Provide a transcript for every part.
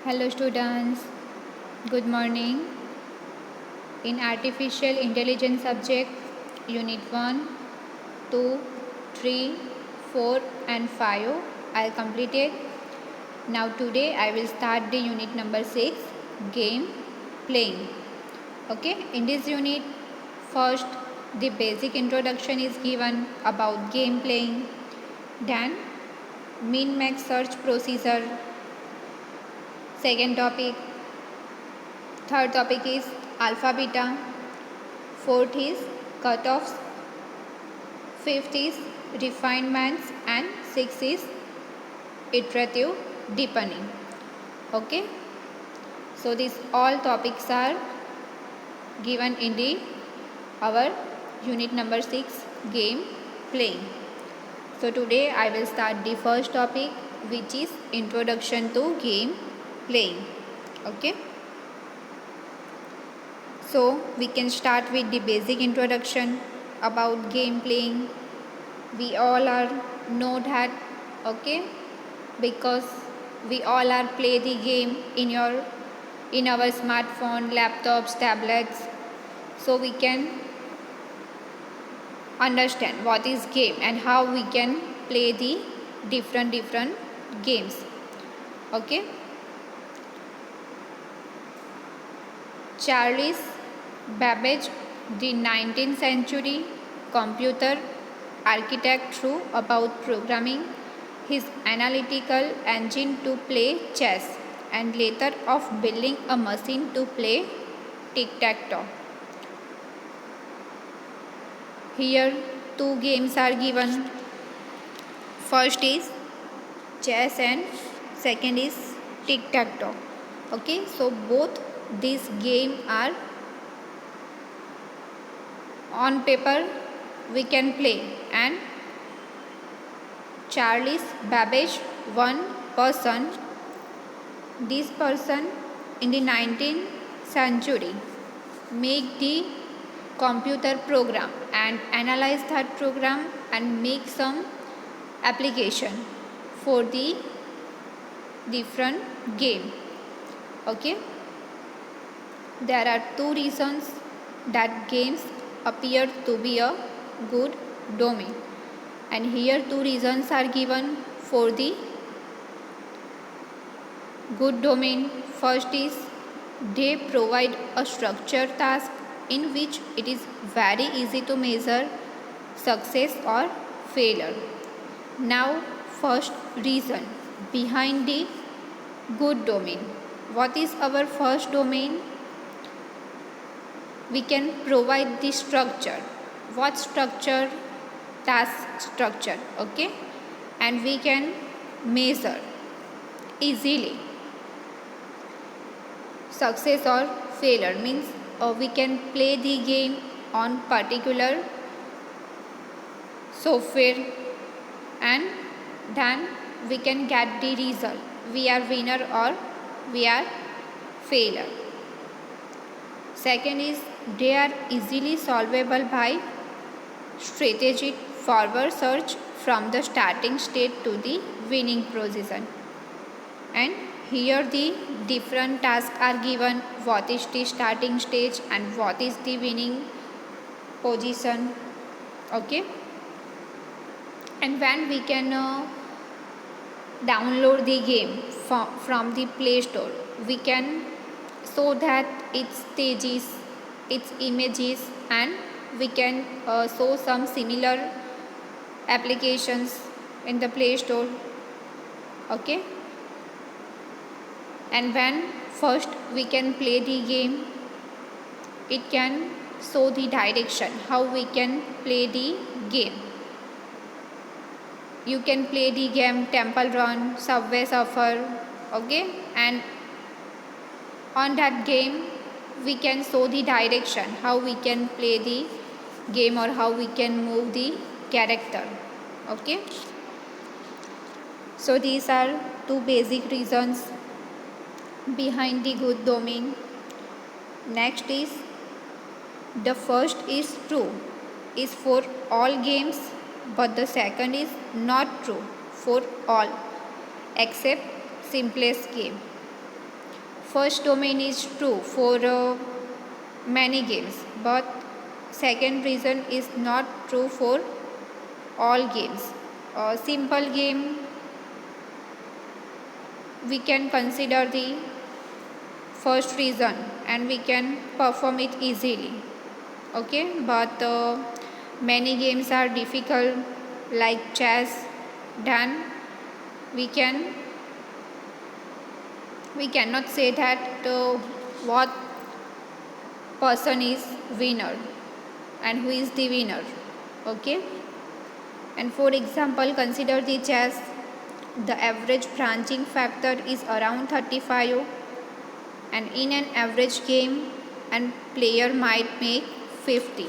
Hello students, good morning. In Artificial Intelligence subject, Unit 1, 2, 3, 4 and 5 I completed. Now today I will start the unit number 6, game playing. Okay, in this unit, first the basic introduction is given about game playing, then min-max search procedure, second topic. Third topic is alpha beta. Fourth is cutoffs. Fifth is refinements, and sixth is iterative deepening. Okay. So these all topics are given in the our unit number 6, game playing. So today I will start the first topic, which is introduction to game playing. Okay. So we can start with the basic introduction about game playing. We all are know that, okay, because we all are play the game in our smartphone, laptops, tablets. So we can understand what is game and how we can play the different games. Okay. Charles Babbage, the 19th century computer architect, wrote about programming his analytical engine to play chess and later of building a machine to play tic-tac-toe. Here two games are given. First is chess and second is tic-tac-toe. Okay, so both these games are on paper we can play, and Charles Babbage, one person, this person in the 19th century make the computer program and analyze that program and make some application for the different game. Okay, there are two reasons that games appear to be a good domain, and here two reasons are given for the good domain. First is they provide a structured task in which it is very easy to measure success or failure. Now first reason behind the good domain. What is our first domain? We can provide the structure. What structure? Task structure. Okay, and we can measure easily success or failure, means we can play the game on particular software and then we can get the result, we are winner or we are failure. Second is they are easily solvable by strategic forward search from the starting state to the winning position. And here the different tasks are given, what is the starting stage and what is the winning position. Okay, and when we can download the game from the Play Store, we can show that its stages, its images, and we can show some similar applications in the Play Store. Okay, and when first we can play the game, it can show the direction how we can play the game. You can play the game Temple Run, Subway Surfer. Okay, and on that game we can show the direction how we can play the game or how we can move the character. Okay, so these are two basic reasons behind the good domain. Next is the first is true, is for all games, but the second is not true for all except simplest game. first domain is true for many games, but second reason is not true for all games. A simple game we can consider the first reason and we can perform it easily. Okay, but many games are difficult like chess, then we cannot say that what person is winner and who is the winner. Okay, and for example, consider the chess. The average branching factor is around 35, and in an average game and player might make 50.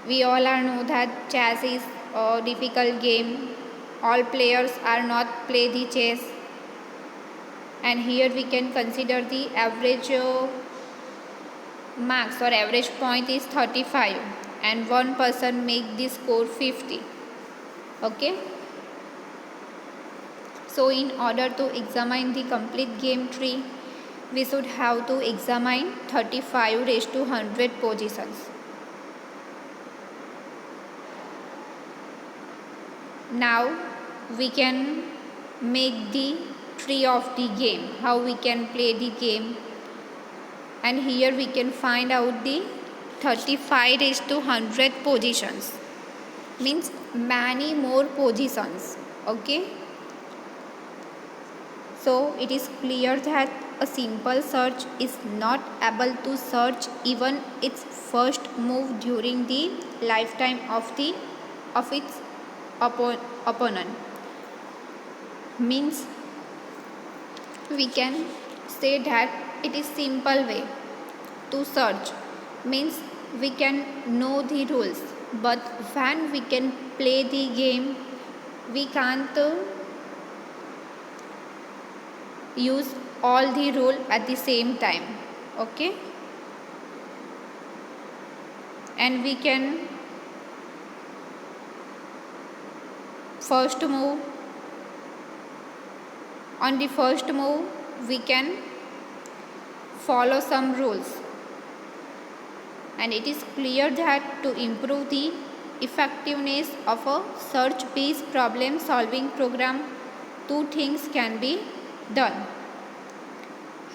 We all are know that chess is a difficult game. All players are not play the chess, and here we can consider the average marks or average point is 35 and one person make the score 50. Okay, so in order to examine the complete game tree, we should have to examine 35 raised to 100 positions. Now we can make the tree of the game, how we can play the game, and here we can find out the 35 raised to 100 positions, means many more positions. Okay, so it is clear that a simple search is not able to search even its first move during the lifetime of its opponent. Means we can say that it is simple way to search, means we can know the rules, but when we can play the game we can't use all the rule at the same time. Okay, and we can first move, on the first move we can follow some rules, and it is clear that to improve the effectiveness of a search based problem solving program, two things can be done.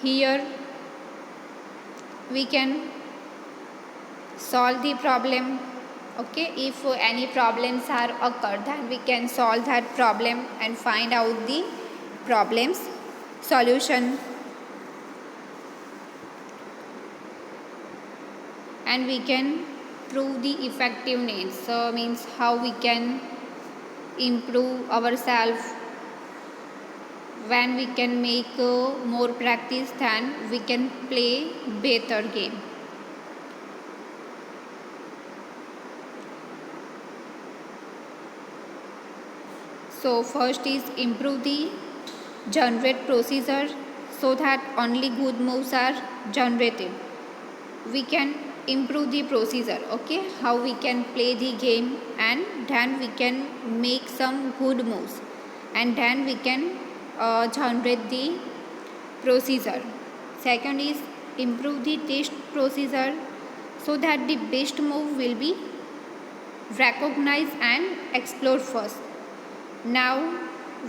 Here we can solve the problem. Okay, if any problems are occurred, then we can solve that problem and find out the problem's solution, and we can prove the effectiveness. So means how we can improve ourselves when we can make more practice, then we can play better game. So first is improve the generate procedure so that only good moves are generated. We can improve the procedure. Okay, how we can play the game and then we can make some good moves, and then we can generate the procedure. Second is improve the test procedure so that the best move will be recognized and explored first. Now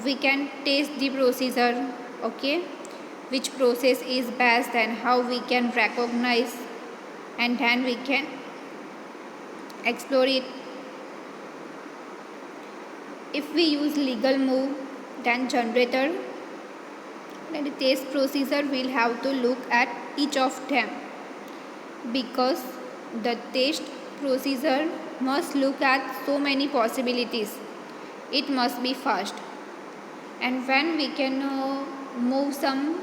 we can test the procedure. Okay, which process is best and how we can recognize, and then we can explore it. If we use legal move, then generator and the test procedure will have to look at each of them, because the test procedure must look at so many possibilities. It must be fast, and when we can move some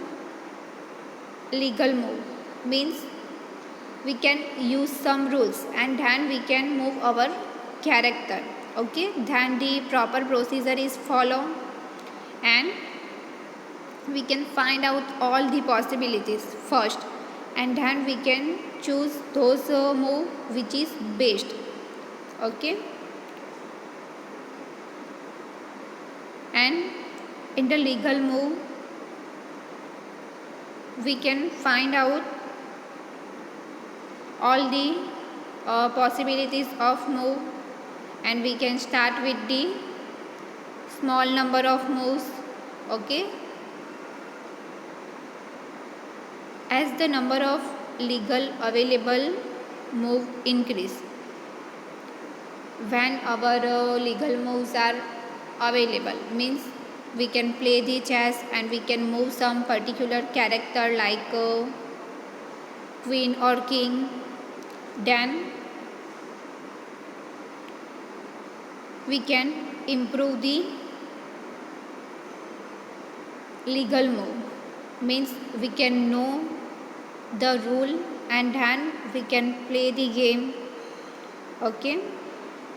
legal move, means we can use some rules and then we can move our character. Okay, then the proper procedure is followed and we can find out all the possibilities first, and then we can choose those move which is best. Okay, and in the legal move we can find out all the possibilities of move, and we can start with the small number of moves. Okay, as the number of legal available move increase, when our legal moves are available, means we can play the chess and we can move some particular character like queen or king, then we can improve the legal move, means we can know the rule and then we can play the game. Okay,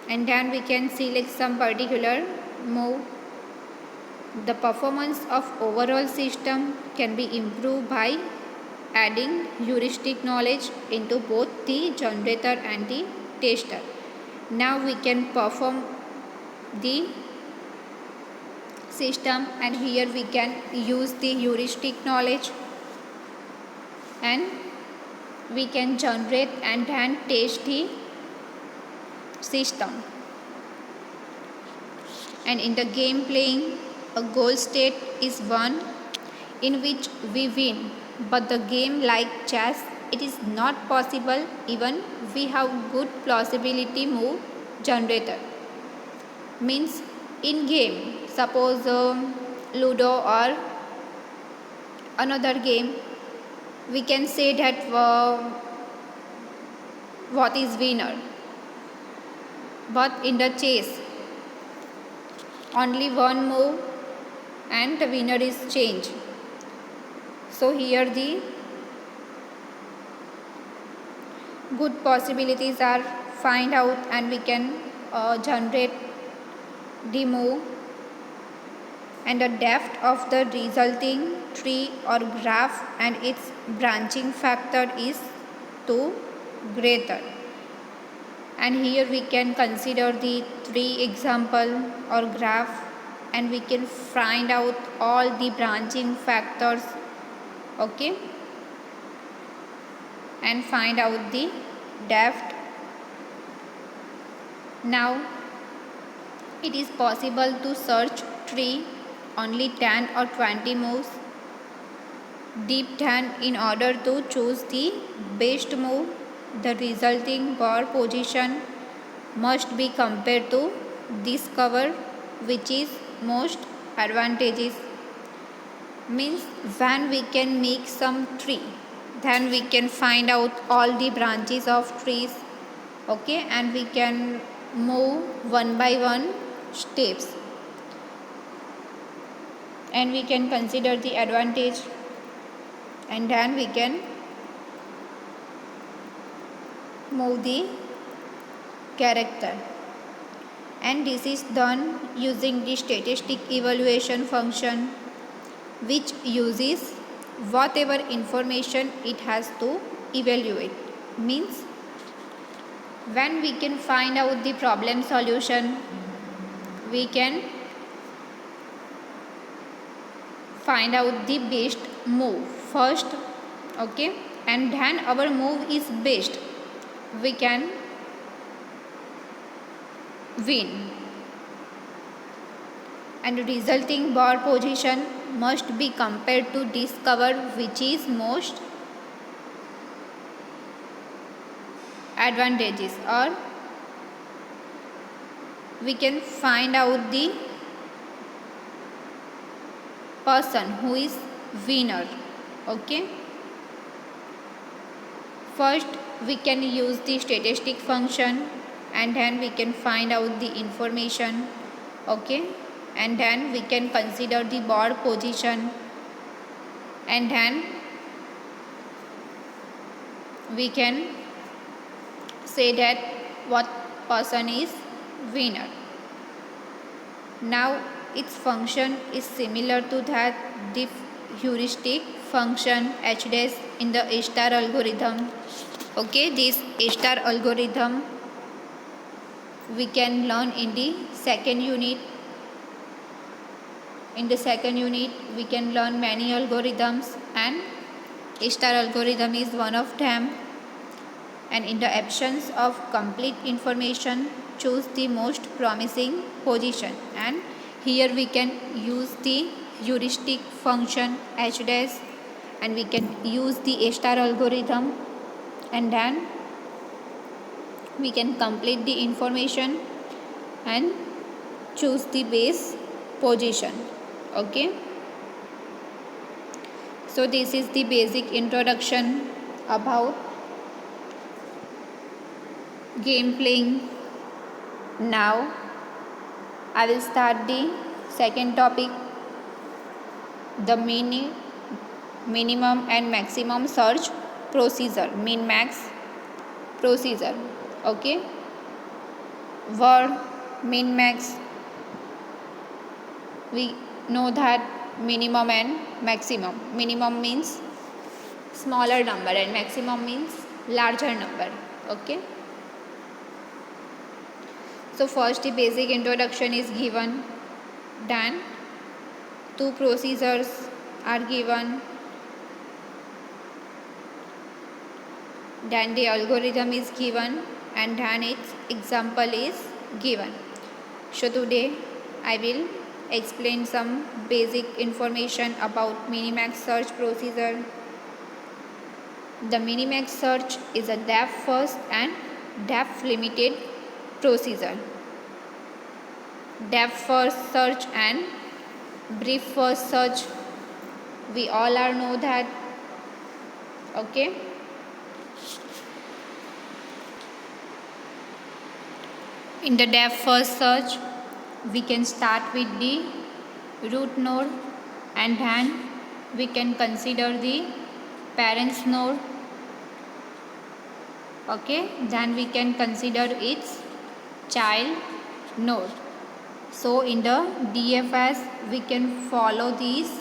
and then we can select some particular move. The performance of overall system can be improved by adding heuristic knowledge into both the generator and the tester. Now we can perform the system, and here we can use the heuristic knowledge and we can generate and then test the system. And in the game playing, a goal state is one in which we win, but the game like chess, it is not possible even we have good plausibility move generator. Means in game, suppose Ludo or another game, we can say that what is winner, but in the chess only one move and the winner is changed. So here the good possibilities are find out, and we can generate the move, and the depth of the resulting tree or graph and its branching factor is 2 greater. And here we can consider the 3 example or graph, and we can find out all the branching factors. Okay, and find out the depth. Now it is possible to search tree only 10 or 20 moves deep 10 in order to choose the best move. The resulting board position must be compared to discover which is most advantageous. Means when we can make some tree, then we can find out all the branches of trees. Okay, and we can move one by one steps, and we can consider the advantage, and then we can move the character. And this is done using the statistic evaluation function, which uses whatever information it has to evaluate. Means when we can find out the problem solution, we can find out the best move first. Okay, and then our move is best, we can win. And resulting board position must be compared to discover which is most advantageous, or we can find out the person who is winner. Okay, first we can use the statistic function, and then we can find out the information. Okay, and then we can consider the board position, and then we can say that what person is winner. Now its function is similar to that the heuristic function h dash in the A star algorithm. Okay, this A star algorithm we can learn in the second unit. In the second unit we can learn many algorithms, and A-star algorithm is one of them, and in the absence of complete information, choose the most promising position. And here we can use the heuristic function h dash, and we can use the A-star algorithm, and then we can complete the information and choose the base position. Okay, so this is the basic introduction about game playing. Now I will start the second topic, the minimum and maximum search procedure, min max procedure. Okay, word min max, we know that minimum and maximum. Minimum means smaller number and maximum means larger number. Okay, so first the basic introduction is given, then two procedures are given, then the algorithm is given, and then its example is given. So today I will explain some basic information about minimax search procedure. The minimax search is a depth first and depth limited procedure. Depth first search and brief first search, we all are know that. Okay, in the depth first search we can start with the root node, and then we can consider the parents node. Okay, then we can consider its child node. So in the DFS we can follow this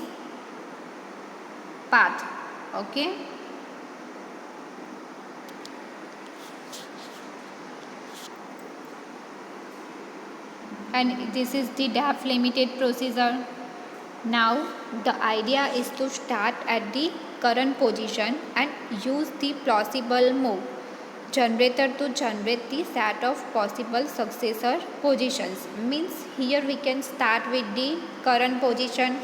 path. Okay, and this is the depth limited procedure. Now the idea is to start at the current position and use the plausible move generator to generate the set of possible successor positions. Means here we can start with the current position,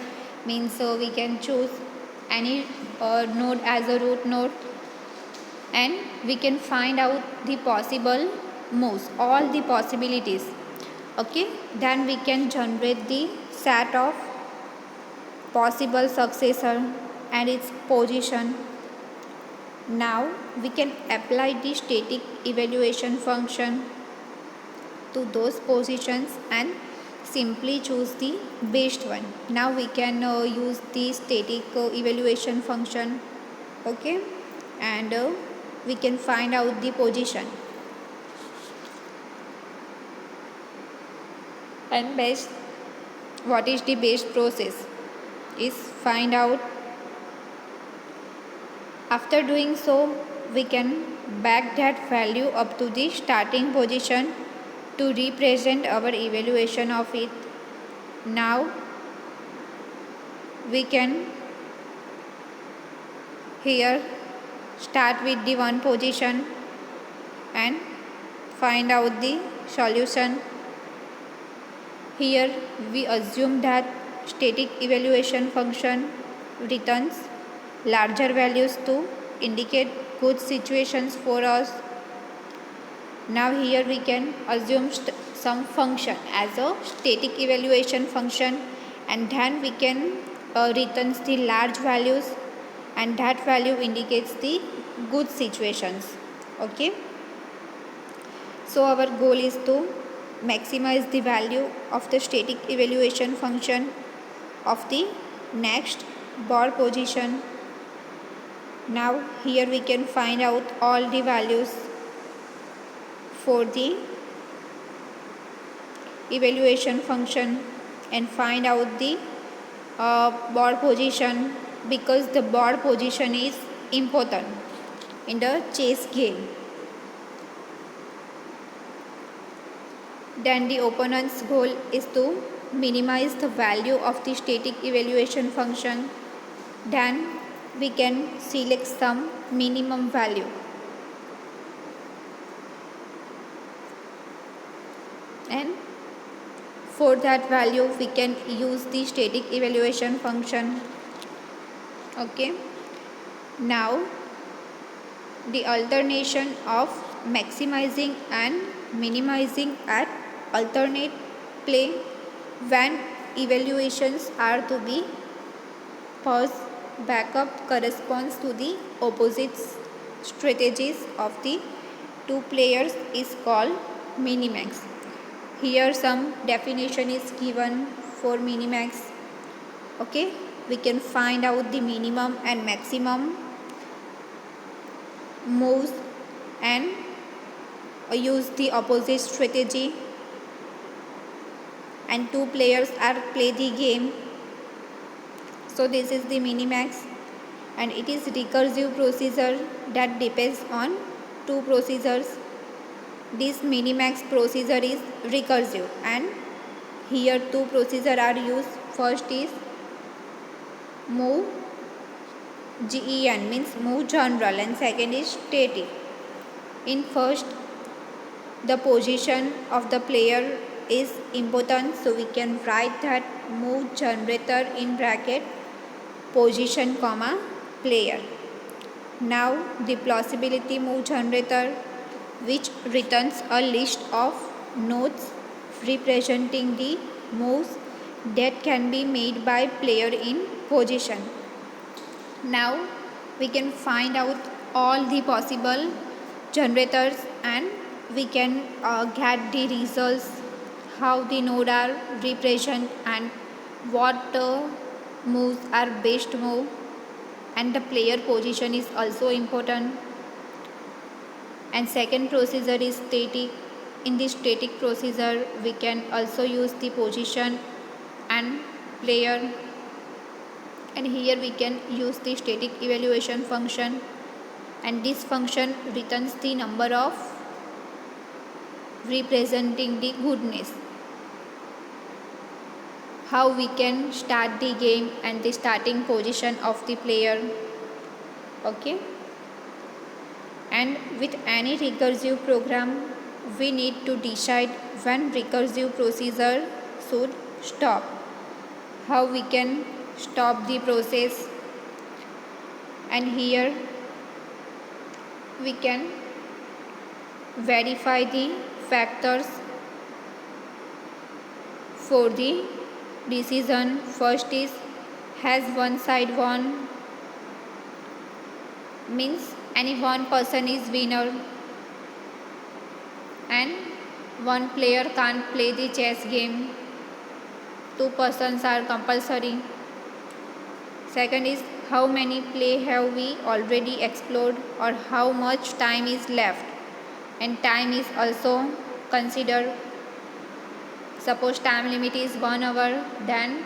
means we can choose any node as a root node, and we can find out the possible moves, all the possibilities. Okay, then we can generate the set of possible successor and its position. Now we can apply the static evaluation function to those positions and simply choose the best one. Now we can use the static evaluation function. Okay, and we can find out the position. And best, what is the best process is find out. After doing so, we can back that value up to the starting position to represent our evaluation of it. Now we can here start with the one position and find out the solution. Here we assume that static evaluation function returns larger values to indicate good situations for us. Now here we can assume some function as a static evaluation function, and then we can returns the large values, and that value indicates the good situations. Okay, so our goal is to maximize the value of the static evaluation function of the next bar position. Now here we can find out all the values for the evaluation function and find out the bar position, because the bar position is important in the chess game. Then the opponent's goal is to minimize the value of the static evaluation function. Then we can select some minimum value, and for that value we can use the static evaluation function. Okay, now the alternation of maximizing and minimizing at alternate play when evaluations are to be paused backup corresponds to the opposite strategies of the two players is called minimax. Here some definition is given for minimax. Okay, we can find out the minimum and maximum moves and use the opposite strategy, and two players are play the game. So this is the minimax, and it is recursive procedure that depends on two procedures. This minimax procedure is recursive, and here two procedures are used. First is move gen, means move general, and second is static. In first, the position of the player is important, so we can write that move generator in bracket position comma player. Now the plausibility move generator, which returns a list of nodes representing the moves that can be made by player in position. Now we can find out all the possible generators, and we can get the results, how the node are represented and what moves are best move, and the player position is also important. And second procedure is static. In the static procedure we can also use the position and player, and here we can use the static evaluation function, and this function returns the number of representing the goodness. How we can start the game and the starting position of the player. Okay, and with any recursive program we need to decide when recursive procedure should stop. How we can stop the process, and here we can verify the factors for the decision. First is has one side won, means any one person is winner and one player can't play the chess game, two persons are compulsory. Second is how many play have we already explored, or how much time is left, and time is also considered. Suppose time limit is 1 hour, then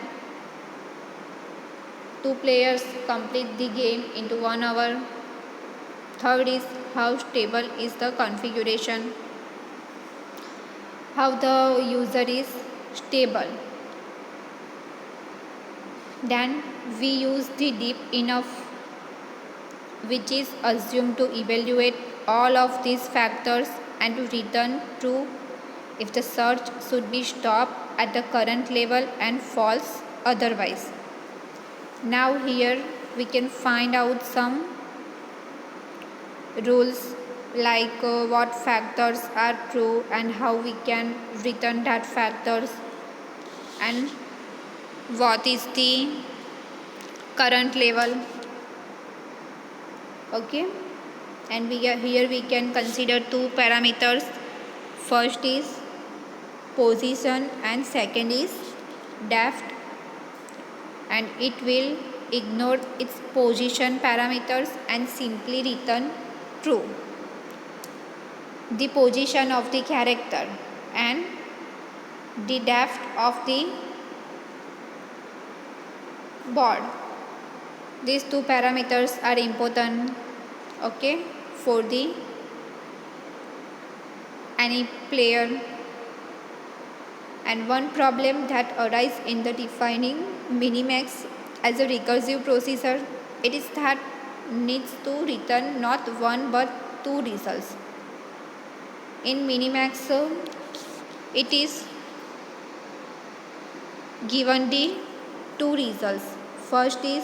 two players complete the game into 1 hour. Third is how stable is the configuration, how the user is stable. Then we use the deep enough, which is assumed to evaluate all of these factors and to return true if the search should be stopped at the current level and false otherwise. Now here we can find out some rules, like what factors are true and how we can return that factors, and what is the current level. Okay, and here we can consider two parameters. First is position and second is depth, and it will ignore its position parameters and simply return true. The position of the character and the depth of the board, these two parameters are important, okay, for the any player. And one problem that arises in the defining minimax as a recursive procedure it is that needs to return not one but two results. In Minimax, it is given the two results. First is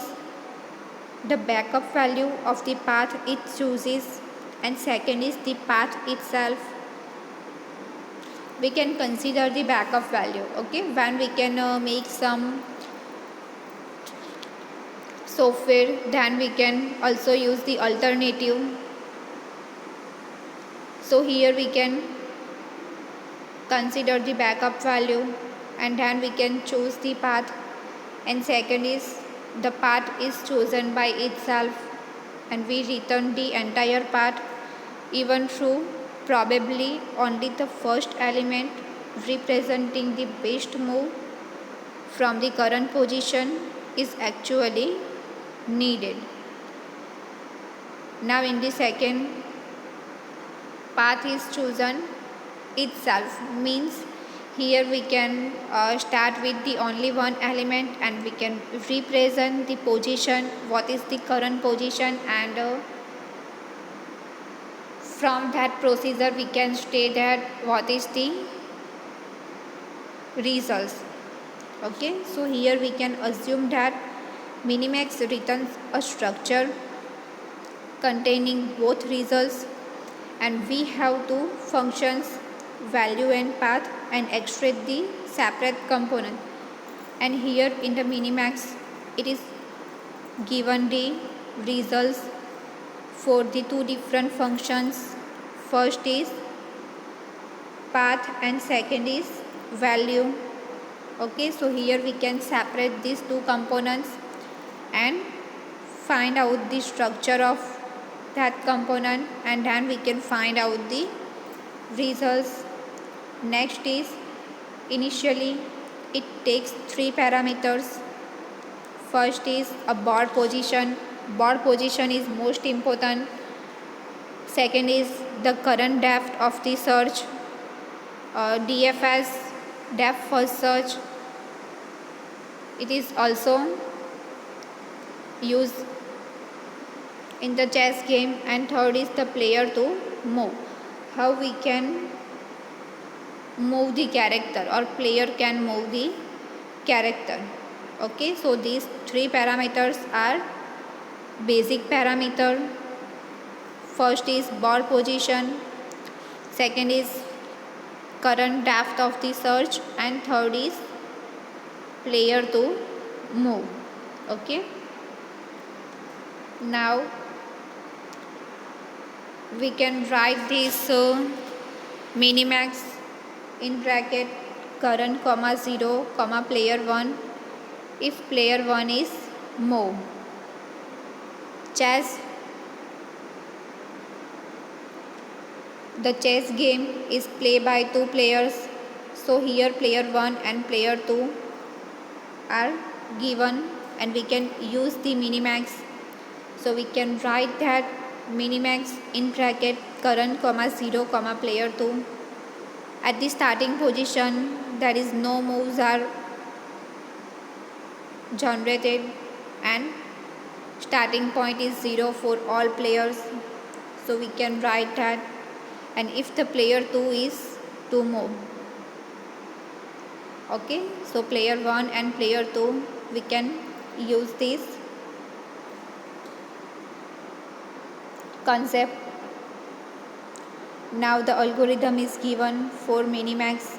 the backup value of the path it chooses, and second is the path itself. We can consider the backup value, okay, when we can make some software, then we can also use the alternative. So here we can consider the backup value and then we can choose the path, and second is the path is chosen by itself and we return the entire path, even through probably only the first element representing the best move from the current position is actually needed. Now in the second, path is chosen itself means here we can start with the only one element and we can represent the position, what is the current position, and from that procedure we can state that what is the results. Okay, so here we can assume that Minimax returns a structure containing both results, and we have two functions, value and path, and extract the separate component. And here in the Minimax it is given the results for the two different functions. First is path and second is value. Okay, so here we can separate these two components and find out the structure of that component, and then we can find out the results. Next is initially it takes three parameters. First is a board position. Board position is most important. Second is the current depth of the search, DFS, depth first search. It is also used in the chess game. And third is the player to move, how we can move the character or player can move the character. Okay, so these three parameters are basic parameter. First is board position, second is current depth of the search, and third is player to move. Okay, now we can write this Minimax in bracket current comma 0 comma player 1 if player 1 is move. Chess, the chess game is played by two players, so here player 1 and player 2 are given and we can use the Minimax. So we can write that Minimax in bracket current comma 0 comma player 2. At the starting position there is no moves are generated and starting point is 0 for all players, so we can write that. And if the player 2 is to move, okay, so player 1 and player 2 we can use this concept. Now the algorithm is given for Minimax.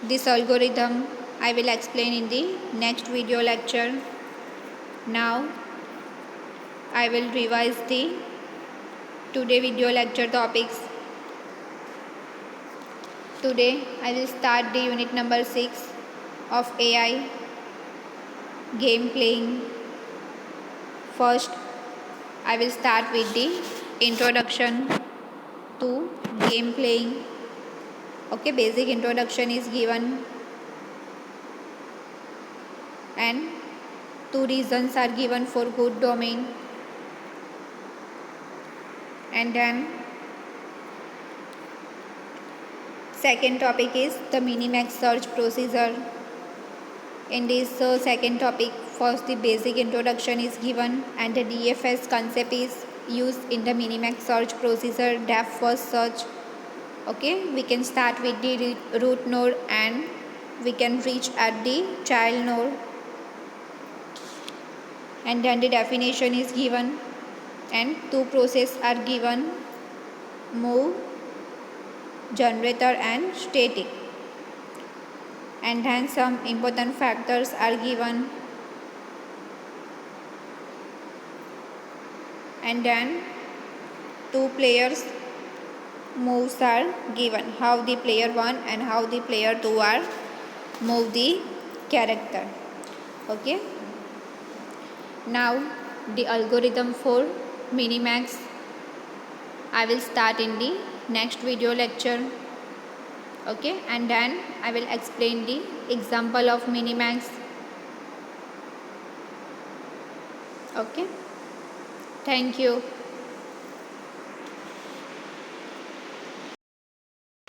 This algorithm I will explain in the next video lecture. Now I will revise the today video lecture topics. Today I will start the unit number 6 of AI game playing. First I will start with the introduction to game playing. Okay, basic introduction is given and two reasons are given for good domain, and then second topic is the Minimax search procedure. In this second topic First, the basic introduction is given and the DFS concept is used in the Minimax search procedure, depth first search. Okay, we can start with the root node and we can reach at the child node, and then the definition is given and two processes are given: move, generator and static, and then some important factors are given, and then two players moves are given, how the player 1 and how the player 2 are move the character. Okay, now the algorithm for Minimax I will start in the next video lecture. Okay, and then I will explain the example of Minimax. Okay, thank you.